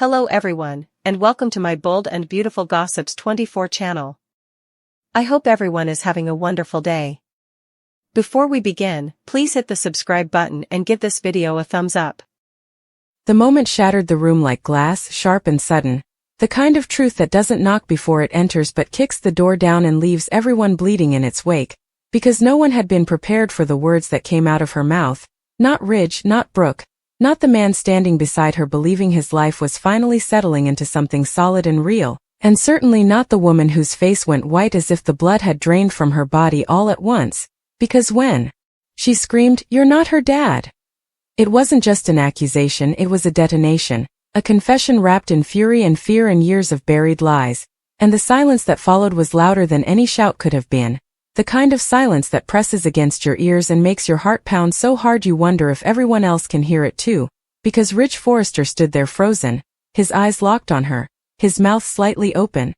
Hello everyone, and welcome to my Bold and Beautiful Gossips 24 channel. I hope everyone is having a wonderful day. Before we begin, please hit the subscribe button and give this video a thumbs up. The moment shattered the room like glass, sharp and sudden. The kind of truth that doesn't knock before it enters but kicks the door down and leaves everyone bleeding in its wake. Because no one had been prepared for the words that came out of her mouth. Not Ridge, not Brooke. Not the man standing beside her believing his life was finally settling into something solid and real, and certainly not the woman whose face went white as if the blood had drained from her body all at once, because when she screamed, "You're not her dad!" It wasn't just an accusation, it was a detonation, a confession wrapped in fury and fear and years of buried lies, and the silence that followed was louder than any shout could have been. The kind of silence that presses against your ears and makes your heart pound so hard you wonder if everyone else can hear it too, because Ridge Forrester stood there frozen, his eyes locked on her, his mouth slightly open.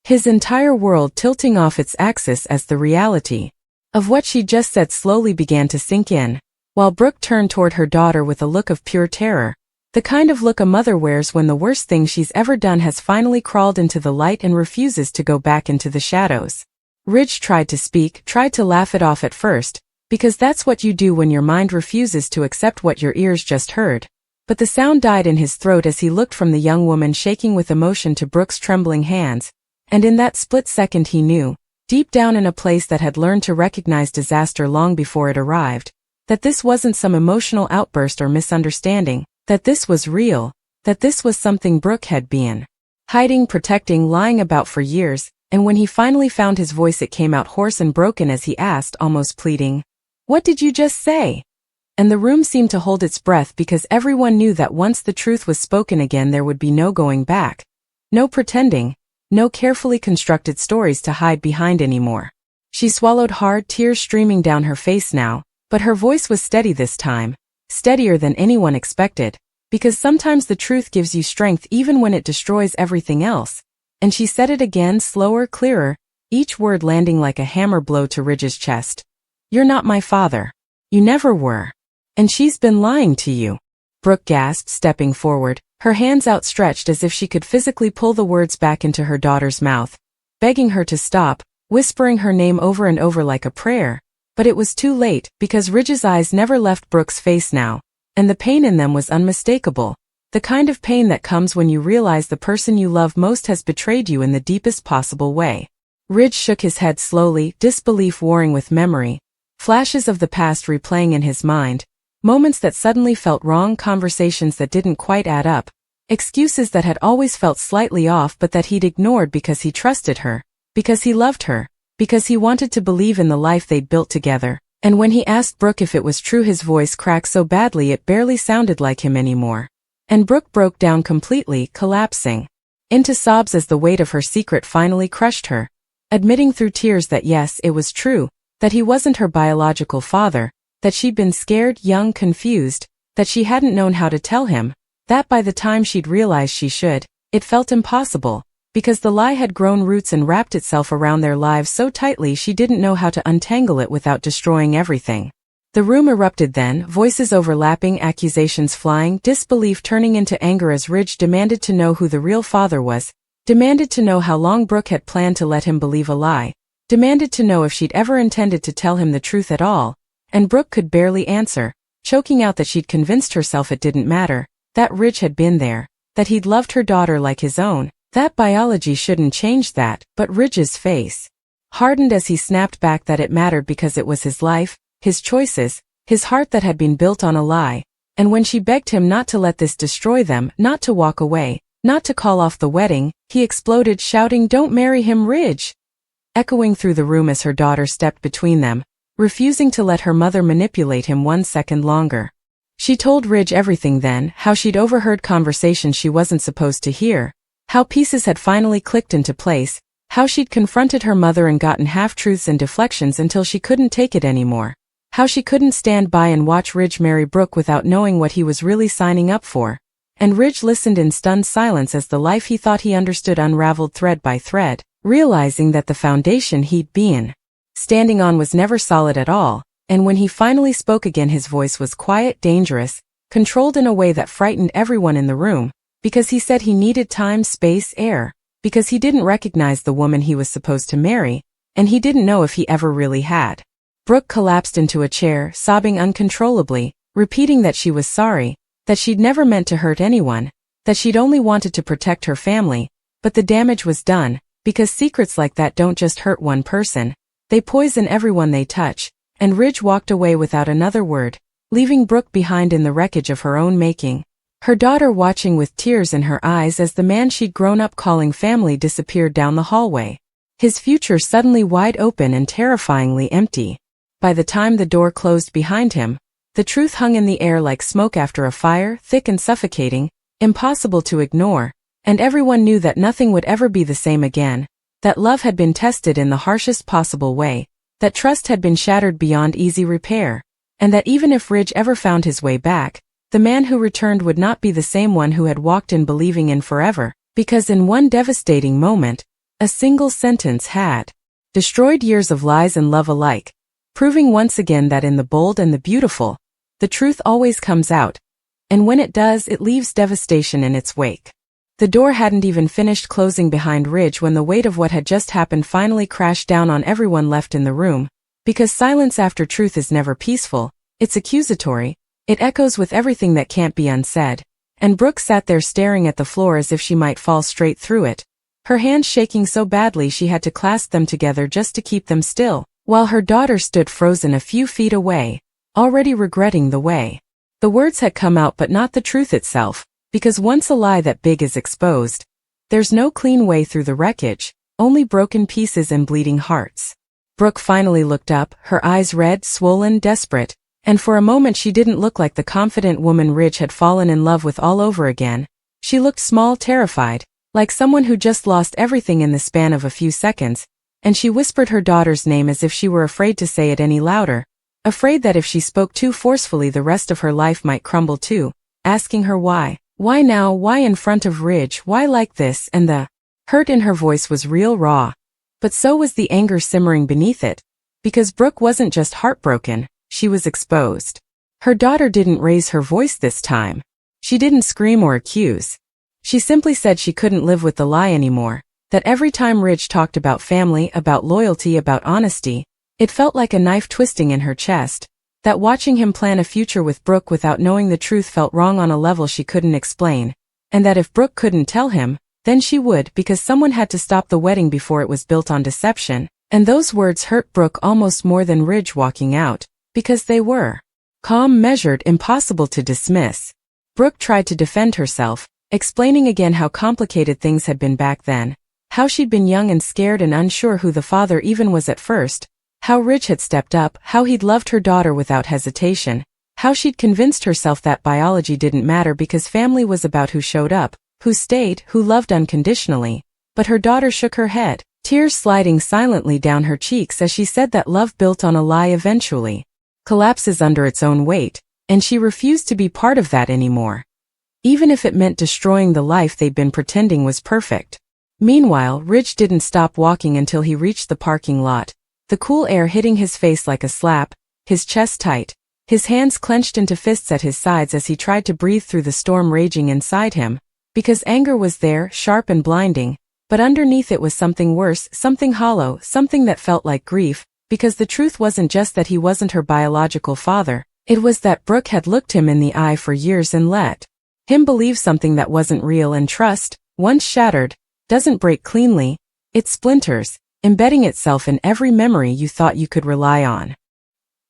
His entire world tilting off its axis as the reality of what she just said slowly began to sink in, while Brooke turned toward her daughter with a look of pure terror, the kind of look a mother wears when the worst thing she's ever done has finally crawled into the light and refuses to go back into the shadows. Ridge tried to speak, tried to laugh it off at first, because that's what you do when your mind refuses to accept what your ears just heard. But the sound died in his throat as he looked from the young woman shaking with emotion to Brooke's trembling hands, and in that split second he knew, deep down in a place that had learned to recognize disaster long before it arrived, that this wasn't some emotional outburst or misunderstanding, that this was real, that this was something Brooke had been hiding, protecting, lying about for years. And when he finally found his voice it came out hoarse and broken as he asked, almost pleading, "What did you just say?" And the room seemed to hold its breath because everyone knew that once the truth was spoken again there would be no going back. No pretending, no carefully constructed stories to hide behind anymore. She swallowed hard, tears streaming down her face now, but her voice was steady this time, steadier than anyone expected, because sometimes the truth gives you strength even when it destroys everything else. And she said it again, slower, clearer, each word landing like a hammer blow to Ridge's chest. "You're not my father. You never were. And she's been lying to you." Brooke gasped, stepping forward, her hands outstretched as if she could physically pull the words back into her daughter's mouth, begging her to stop, whispering her name over and over like a prayer. But it was too late, because Ridge's eyes never left Brooke's face now, and the pain in them was unmistakable. The kind of pain that comes when you realize the person you love most has betrayed you in the deepest possible way. Ridge shook his head slowly, disbelief warring with memory, flashes of the past replaying in his mind, moments that suddenly felt wrong, conversations that didn't quite add up, excuses that had always felt slightly off but that he'd ignored because he trusted her, because he loved her, because he wanted to believe in the life they'd built together. And when he asked Brooke if it was true his voice cracked so badly it barely sounded like him anymore. And Brooke broke down completely, collapsing into sobs as the weight of her secret finally crushed her, admitting through tears that yes, it was true, that he wasn't her biological father, that she'd been scared, young, confused, that she hadn't known how to tell him, that by the time she'd realized she should, it felt impossible, because the lie had grown roots and wrapped itself around their lives so tightly she didn't know how to untangle it without destroying everything. The room erupted then, voices overlapping, accusations flying, disbelief turning into anger as Ridge demanded to know who the real father was, demanded to know how long Brooke had planned to let him believe a lie, demanded to know if she'd ever intended to tell him the truth at all, and Brooke could barely answer, choking out that she'd convinced herself it didn't matter, that Ridge had been there, that he'd loved her daughter like his own, that biology shouldn't change that, but Ridge's face hardened as he snapped back that it mattered because it was his life, his choices, his heart that had been built on a lie, and when she begged him not to let this destroy them, not to walk away, not to call off the wedding, he exploded shouting, "Don't marry him, Ridge!" Echoing through the room as her daughter stepped between them, refusing to let her mother manipulate him 1 second longer. She told Ridge everything then, how she'd overheard conversations she wasn't supposed to hear, how pieces had finally clicked into place, how she'd confronted her mother and gotten half-truths and deflections until she couldn't take it anymore. How she couldn't stand by and watch Ridge marry Brooke without knowing what he was really signing up for. And Ridge listened in stunned silence as the life he thought he understood unraveled thread by thread, realizing that the foundation he'd been standing on was never solid at all, and when he finally spoke again his voice was quiet, dangerous, controlled in a way that frightened everyone in the room, because he said he needed time, space, air, because he didn't recognize the woman he was supposed to marry, and he didn't know if he ever really had. Brooke collapsed into a chair, sobbing uncontrollably, repeating that she was sorry, that she'd never meant to hurt anyone, that she'd only wanted to protect her family, but the damage was done, because secrets like that don't just hurt one person, they poison everyone they touch, and Ridge walked away without another word, leaving Brooke behind in the wreckage of her own making, her daughter watching with tears in her eyes as the man she'd grown up calling family disappeared down the hallway, his future suddenly wide open and terrifyingly empty. By the time the door closed behind him, the truth hung in the air like smoke after a fire, thick and suffocating, impossible to ignore, and everyone knew that nothing would ever be the same again, that love had been tested in the harshest possible way, that trust had been shattered beyond easy repair, and that even if Ridge ever found his way back, the man who returned would not be the same one who had walked in believing in forever, because in one devastating moment, a single sentence had destroyed years of lies and love alike, proving once again that in the bold and the beautiful, the truth always comes out, and when it does, it leaves devastation in its wake. The door hadn't even finished closing behind Ridge when the weight of what had just happened finally crashed down on everyone left in the room, because silence after truth is never peaceful, it's accusatory, it echoes with everything that can't be unsaid, and Brooke sat there staring at the floor as if she might fall straight through it, her hands shaking so badly she had to clasp them together just to keep them still, while her daughter stood frozen a few feet away, already regretting the way the words had come out but not the truth itself, because once a lie that big is exposed, there's no clean way through the wreckage, only broken pieces and bleeding hearts. Brooke finally looked up, her eyes red, swollen, desperate, and for a moment she didn't look like the confident woman Ridge had fallen in love with all over again. She looked small, terrified, like someone who just lost everything in the span of a few seconds, and she whispered her daughter's name as if she were afraid to say it any louder, afraid that if she spoke too forcefully the rest of her life might crumble too, asking her why. Why now, why in front of Ridge, why like this, and the hurt in her voice was real raw. But so was the anger simmering beneath it, because Brooke wasn't just heartbroken, she was exposed. Her daughter didn't raise her voice this time. She didn't scream or accuse. She simply said she couldn't live with the lie anymore, that every time Ridge talked about family, about loyalty, about honesty, it felt like a knife twisting in her chest, that watching him plan a future with Brooke without knowing the truth felt wrong on a level she couldn't explain, and that if Brooke couldn't tell him, then she would because someone had to stop the wedding before it was built on deception, and those words hurt Brooke almost more than Ridge walking out, because they were calm, measured, impossible to dismiss. Brooke tried to defend herself, explaining again how complicated things had been back then, how she'd been young and scared and unsure who the father even was at first, how Ridge had stepped up, how he'd loved her daughter without hesitation, how she'd convinced herself that biology didn't matter because family was about who showed up, who stayed, who loved unconditionally. But her daughter shook her head, tears sliding silently down her cheeks as she said that love built on a lie eventually collapses under its own weight, and she refused to be part of that anymore, even if it meant destroying the life they'd been pretending was perfect. Meanwhile, Ridge didn't stop walking until he reached the parking lot, the cool air hitting his face like a slap, his chest tight, his hands clenched into fists at his sides as he tried to breathe through the storm raging inside him, because anger was there, sharp and blinding, but underneath it was something worse, something hollow, something that felt like grief, because the truth wasn't just that he wasn't her biological father, it was that Brooke had looked him in the eye for years and let him believe something that wasn't real, and trust, once shattered, doesn't break cleanly, it splinters, embedding itself in every memory you thought you could rely on.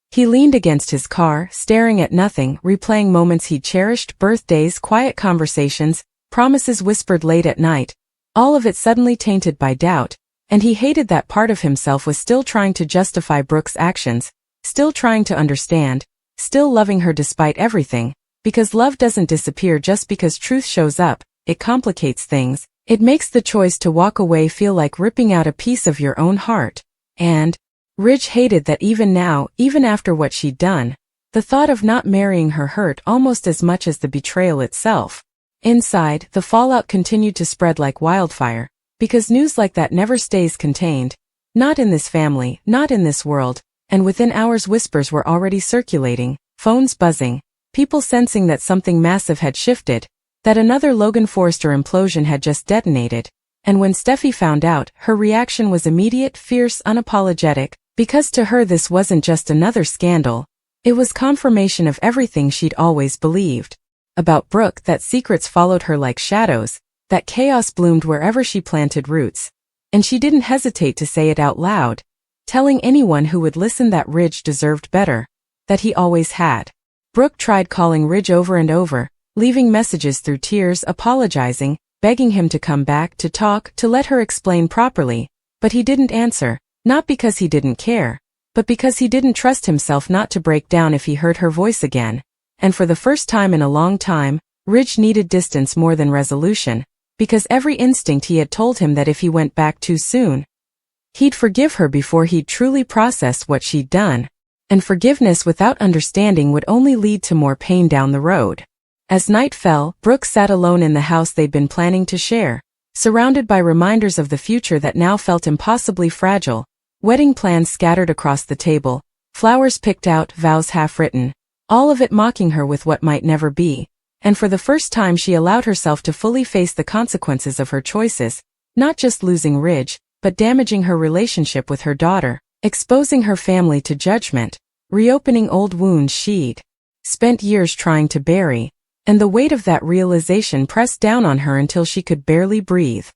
He leaned against his car, staring at nothing, replaying moments he'd cherished, birthdays, quiet conversations, promises whispered late at night, all of it suddenly tainted by doubt, and he hated that part of himself was still trying to justify Brooke's actions, still trying to understand, still loving her despite everything, because love doesn't disappear just because truth shows up, it complicates things. It makes the choice to walk away feel like ripping out a piece of your own heart, and Ridge hated that even now, even after what she'd done, the thought of not marrying her hurt almost as much as the betrayal itself. Inside, the fallout continued to spread like wildfire, because news like that never stays contained, not in this family, not in this world, and within hours whispers were already circulating, phones buzzing, people sensing that something massive had shifted, that another Logan Forrester implosion had just detonated, and when Steffi found out, her reaction was immediate, fierce, unapologetic, because to her this wasn't just another scandal, it was confirmation of everything she'd always believed. About Brooke, that secrets followed her like shadows, that chaos bloomed wherever she planted roots. And she didn't hesitate to say it out loud, telling anyone who would listen that Ridge deserved better, that he always had. Brooke tried calling Ridge over and over, leaving messages through tears, apologizing, begging him to come back, to talk, to let her explain properly, but he didn't answer, not because he didn't care, but because he didn't trust himself not to break down if he heard her voice again. And for the first time in a long time, Ridge needed distance more than resolution, because every instinct he had told him that if he went back too soon, he'd forgive her before he'd truly processed what she'd done. And forgiveness without understanding would only lead to more pain down the road. As night fell, Brooke sat alone in the house they'd been planning to share, surrounded by reminders of the future that now felt impossibly fragile, wedding plans scattered across the table, flowers picked out, vows half-written, all of it mocking her with what might never be. And for the first time she allowed herself to fully face the consequences of her choices, not just losing Ridge, but damaging her relationship with her daughter, exposing her family to judgment, reopening old wounds she'd spent years trying to bury. And the weight of that realization pressed down on her until she could barely breathe.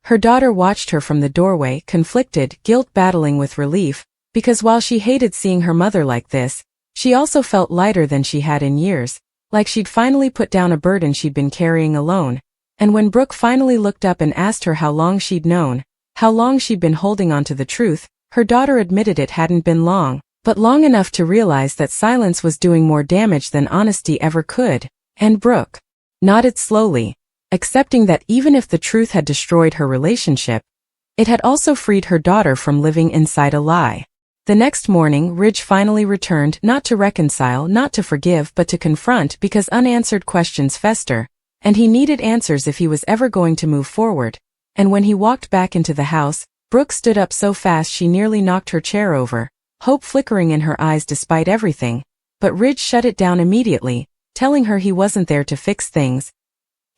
Her daughter watched her from the doorway, conflicted, guilt battling with relief, because while she hated seeing her mother like this, she also felt lighter than she had in years, like she'd finally put down a burden she'd been carrying alone. And when Brooke finally looked up and asked her how long she'd known, how long she'd been holding on to the truth, her daughter admitted it hadn't been long, but long enough to realize that silence was doing more damage than honesty ever could. And Brooke nodded slowly, accepting that even if the truth had destroyed her relationship, it had also freed her daughter from living inside a lie. The next morning, Ridge finally returned, not to reconcile, not to forgive, but to confront, because unanswered questions fester, and he needed answers if he was ever going to move forward. And when he walked back into the house, Brooke stood up so fast she nearly knocked her chair over, hope flickering in her eyes despite everything. But Ridge shut it down immediately, telling her he wasn't there to fix things.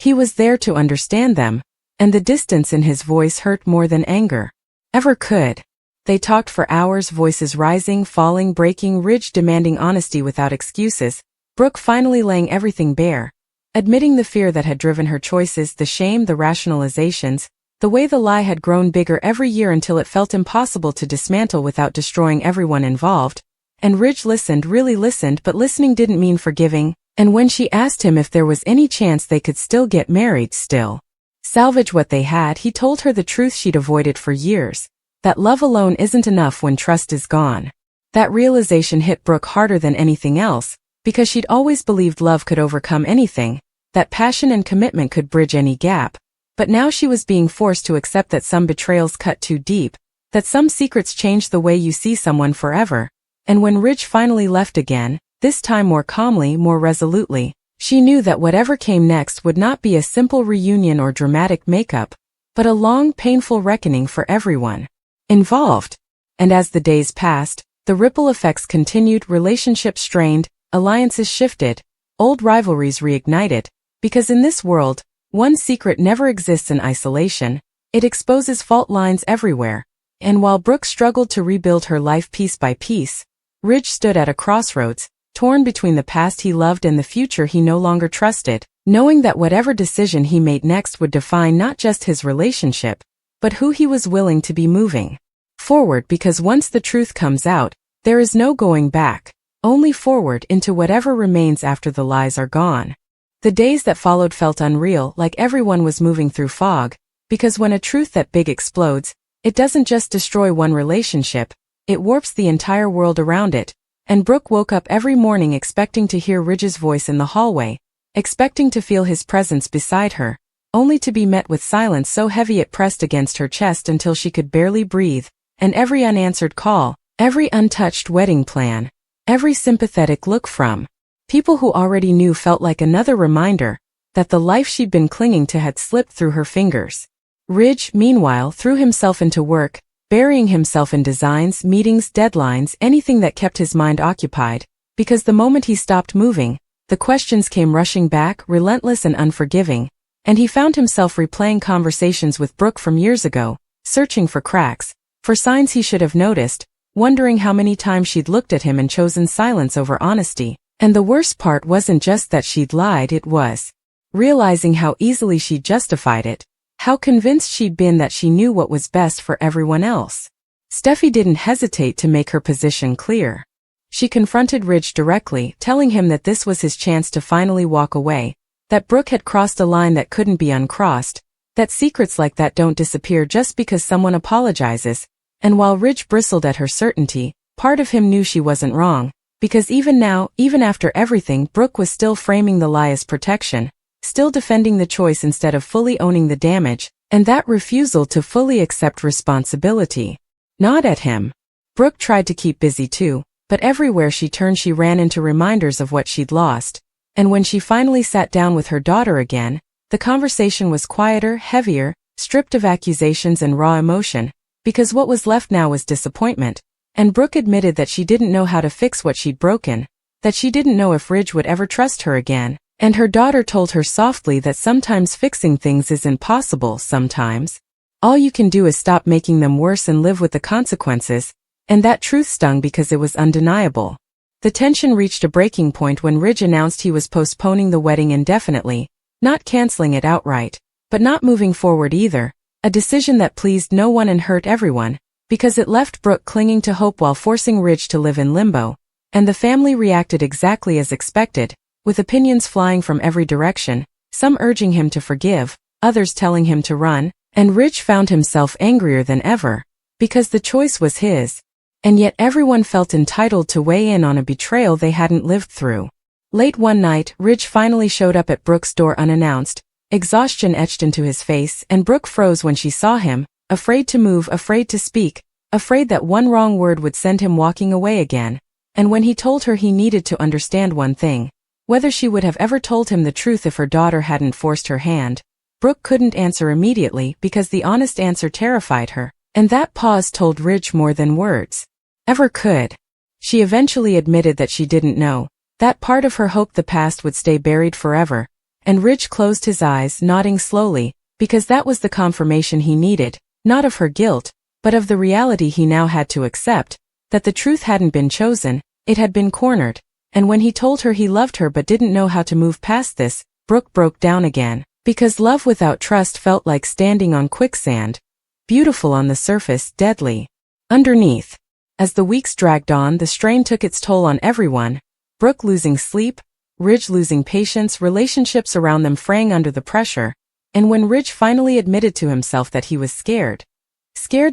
He was there to understand them, and the distance in his voice hurt more than anger ever could. They talked for hours, voices rising, falling, breaking, Ridge demanding honesty without excuses, Brooke finally laying everything bare, admitting the fear that had driven her choices, the shame, the rationalizations, the way the lie had grown bigger every year until it felt impossible to dismantle without destroying everyone involved. And Ridge listened, really listened, but listening didn't mean forgiving. And when she asked him if there was any chance they could still get married, still salvage what they had, he told her the truth she'd avoided for years, that love alone isn't enough when trust is gone. That realization hit Brooke harder than anything else, because she'd always believed love could overcome anything, that passion and commitment could bridge any gap. But now she was being forced to accept that some betrayals cut too deep, that some secrets change the way you see someone forever. And when Ridge finally left again, this time more calmly, more resolutely, she knew that whatever came next would not be a simple reunion or dramatic makeup, but a long, painful reckoning for everyone involved. And as the days passed, the ripple effects continued, relationships strained, alliances shifted, old rivalries reignited, because in this world, one secret never exists in isolation, it exposes fault lines everywhere. And while Brooke struggled to rebuild her life piece by piece, Ridge stood at a crossroads, torn between the past he loved and the future he no longer trusted, knowing that whatever decision he made next would define not just his relationship, but who he was willing to be moving forward, because once the truth comes out, there is no going back, only forward into whatever remains after the lies are gone. The days that followed felt unreal, like everyone was moving through fog, because when a truth that big explodes, it doesn't just destroy one relationship, it warps the entire world around it. And Brooke woke up every morning expecting to hear Ridge's voice in the hallway, expecting to feel his presence beside her, only to be met with silence so heavy it pressed against her chest until she could barely breathe, and every unanswered call, every untouched wedding plan, every sympathetic look from people who already knew felt like another reminder that the life she'd been clinging to had slipped through her fingers. Ridge, meanwhile, threw himself into work, burying himself in designs, meetings, deadlines, anything that kept his mind occupied, because the moment he stopped moving, The questions came rushing back, relentless and unforgiving, and he found himself replaying conversations with Brooke from years ago, searching for cracks, for signs he should have noticed, wondering how many times she'd looked at him and chosen silence over honesty. And the worst part wasn't just that she'd lied, it was realizing how easily she'd justified it, how convinced she'd been that she knew what was best for everyone else. Steffi didn't hesitate to make her position clear. She confronted Ridge directly, telling him that this was his chance to finally walk away, that Brooke had crossed a line that couldn't be uncrossed, that secrets like that don't disappear just because someone apologizes. And while Ridge bristled at her certainty, part of him knew she wasn't wrong, because even now, even after everything, Brooke was still framing the lie as protection, still defending the choice instead of fully owning the damage, and that refusal to fully accept responsibility. Not at him. Brooke tried to keep busy too, but everywhere she turned she ran into reminders of what she'd lost, and when she finally sat down with her daughter again, the conversation was quieter, heavier, stripped of accusations and raw emotion, because what was left now was disappointment. And Brooke admitted that she didn't know how to fix what she'd broken, that she didn't know if Ridge would ever trust her again, and her daughter told her softly that sometimes fixing things isn't possible. Sometimes all you can do is stop making them worse and live with the consequences, and that truth stung because it was undeniable. The tension reached a breaking point when Ridge announced he was postponing the wedding indefinitely, not canceling it outright, but not moving forward either, a decision that pleased no one and hurt everyone, because it left Brooke clinging to hope while forcing Ridge to live in limbo, and the family reacted exactly as expected, with opinions flying from every direction, some urging him to forgive, others telling him to run, and Ridge found himself angrier than ever, because the choice was his, and yet everyone felt entitled to weigh in on a betrayal they hadn't lived through. Late one night, Ridge finally showed up at Brooke's door unannounced, exhaustion etched into his face, and Brooke froze when she saw him, afraid to move, afraid to speak, afraid that one wrong word would send him walking away again. And when he told her he needed to understand one thing, whether she would have ever told him the truth if her daughter hadn't forced her hand, Brooke couldn't answer immediately because the honest answer terrified her, and that pause told Ridge more than words ever could. She eventually admitted that she didn't know, that part of her hoped the past would stay buried forever, and Ridge closed his eyes, nodding slowly, because that was the confirmation he needed, not of her guilt, but of the reality he now had to accept, that the truth hadn't been chosen, it had been cornered. And when he told her he loved her but didn't know how to move past this, Brooke broke down again, because love without trust felt like standing on quicksand, beautiful on the surface, deadly underneath. As the weeks dragged on, the strain took its toll on everyone, Brooke losing sleep, Ridge losing patience, relationships around them fraying under the pressure, and when Ridge finally admitted to himself that he was scared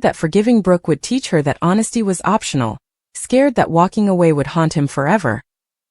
that forgiving Brooke would teach her that honesty was optional, scared that walking away would haunt him forever,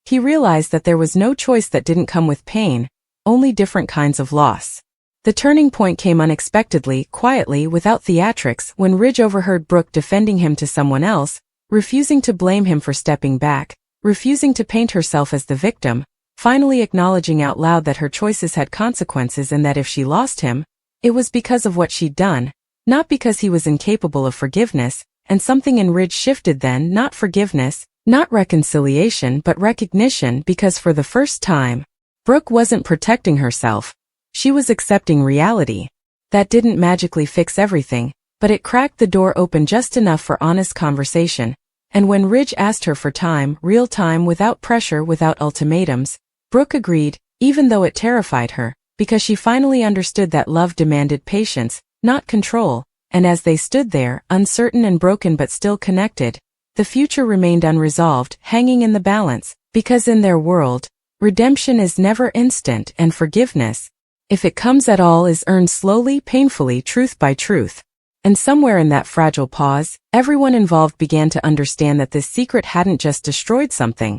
he realized that there was no choice that didn't come with pain, only different kinds of loss. The turning point came unexpectedly, quietly, without theatrics, when Ridge overheard Brooke defending him to someone else, refusing to blame him for stepping back, refusing to paint herself as the victim, finally acknowledging out loud that her choices had consequences and that if she lost him, it was because of what she'd done, not because he was incapable of forgiveness. And something in Ridge shifted then, not forgiveness, not reconciliation, but recognition, because for the first time, Brooke wasn't protecting herself. She was accepting reality. That didn't magically fix everything, but it cracked the door open just enough for honest conversation. And when Ridge asked her for time, real time, without pressure, without ultimatums, Brooke agreed, even though it terrified her, because she finally understood that love demanded patience, not control. And as they stood there, uncertain and broken but still connected, the future remained unresolved, hanging in the balance, because in their world, redemption is never instant and forgiveness, if it comes at all, is earned slowly, painfully, truth by truth. And somewhere in that fragile pause, everyone involved began to understand that this secret hadn't just destroyed something.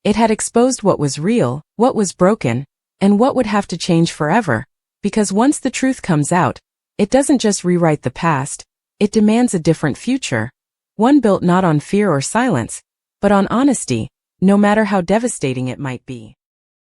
It had exposed what was real, what was broken, and what would have to change forever. Because once the truth comes out, it doesn't just rewrite the past, it demands a different future. One built not on fear or silence, but on honesty, no matter how devastating it might be.